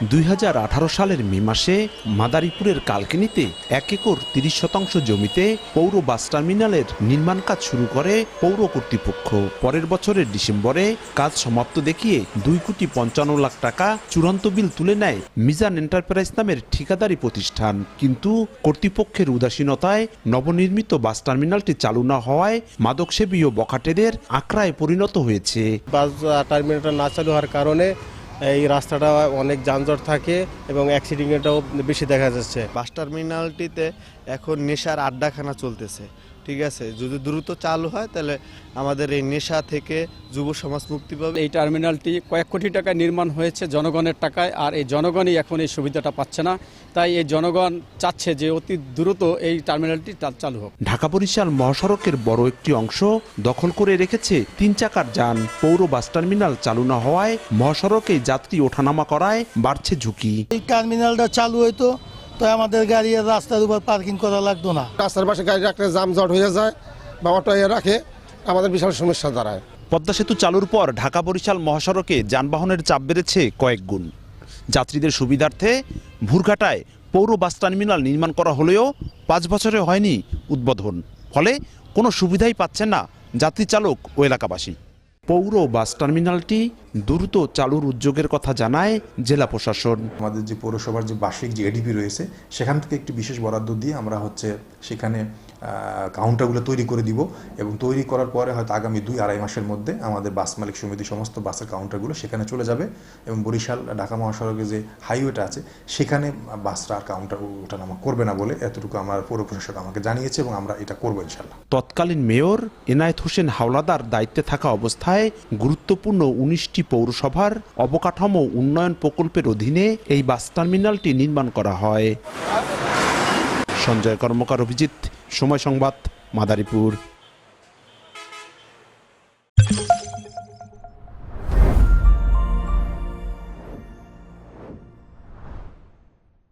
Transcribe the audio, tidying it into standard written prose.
2018 সালের মে মাসে মাদারীপুরের কালকিনিতে 1 একর 30% জমিতে পৌর বাস টার্মিনালের নির্মাণ কাজ শুরু করে পৌর কর্তৃপক্ষ। পরের বছরের ডিসেম্বরে কাজ সমাপ্ত দেখিয়ে 2,55 লাখ টাকা চূড়ান্ত বিল তুলে নেয় মিজান এন্টারপ্রাইজ নামের ঠিকাদারি প্রতিষ্ঠান। কিন্তু কর্তৃপক্ষের উদাসীনতায় নবনির্মিত বাস টার্মিনালটি চালু না হওয়ায় মাদকসেবী ও বখাটেদের আখড়ায় পরিণত হয়েছে। বাস টার্মিনালটা না চালু হওয়ার কারণে এই রাস্তাটা অনেক যানজট থাকে এবং অ্যাক্সিডেন্টটাও বেশি দেখা যাচ্ছে। বাস টার্মিনালটিতে এখন নেশার আড্ডাখানা চলতেছে, ঠিক আছে। যদি দ্রুত চালু হয় তাহলে আমাদের এই নেশা থেকে যুব সমাজ মুক্তি পাবে। এই টার্মিনালটি কয়েক কোটি টাকায় নির্মাণ হয়েছে জনগণের টাকায়, আর এই জনগণই এখন এই সুবিধাটা পাচ্ছে না। তাই এই জনগণ চাচ্ছে যে অতি দ্রুত এই টার্মিনালটি চালু হোক। ঢাকা বরিশাল মহাসড়কের বড় একটি অংশ দখল করে রেখেছে 3 চাকার যান। পৌর বাস টার্মিনাল চালু না হওয়ায় মহাসড়কে যাত্রী ওঠানামা করায় বাড়ছে ঝুঁকি। এই টার্মিনালটা চালু হইতো তো আমাদের গাড়ি রাস্তার উপর পার্কিং করা লাগতো না। রাস্তার পাশে গাড়ি রাখলে যানজট হয়ে যায় বা অটো রাখে, আমাদের বিশাল সমস্যা দাঁড়ায়। পদ্মা সেতু চালুর পর ঢাকা বরিশাল মহাসড়কে যানবাহনের চাপ বেড়েছে কয়েক গুণ। যাত্রীদের সুবিধার্থে ভুরঘাটায় পৌর বাস টার্মিনাল নির্মাণ করা হলেও 5 বছরে হয়নি উদ্বোধন। ফলে কোনো সুবিধাই পাচ্ছেন না যাত্রী চালক ও এলাকাবাসী। পৌর বাস টার্মিনালটি দ্রুত চালুর উদ্যোগের কথা জানায় জেলা প্রশাসন। আমাদের যে পৌরসভার যে বার্ষিক যে এডিপি রয়েছে সেখান থেকে একটি বিশেষ বরাদ্দ দিয়ে আমরা সেখানে কাউন্টারগুলো তৈরি করে দিব এবং তৈরি করার পরে হয়তো আগামী 2-2.5 মাসের মধ্যে আমাদের বাস মালিক সমিতি সমস্ত বাসের কাউন্টারগুলো সেখানে চলে যাবে এবং বরিশাল ঢাকা মহাসড়কে যে হাইওয়েটা আছে সেখানে বাসরা আর কাউন্টার ওঠানামা করবে না বলে এতটুকু আমার পৌর প্রশাসক আমাকে জানিয়েছে এবং আমরা এটা করবো ইনশাল্লাহ। তৎকালীন মেয়র এনায়েত হোসেন হাওলাদার দায়িত্বে থাকা অবস্থায় গুরুত্বপূর্ণ 19টি পৌরসভার অবকাঠামো উন্নয়ন প্রকল্পের অধীনে এই বাস টার্মিনালটি নির্মাণ করা হয়। সঞ্জয় কর্মকার, অভিজিৎ, সময় সংবাদ, মাদারীপুর।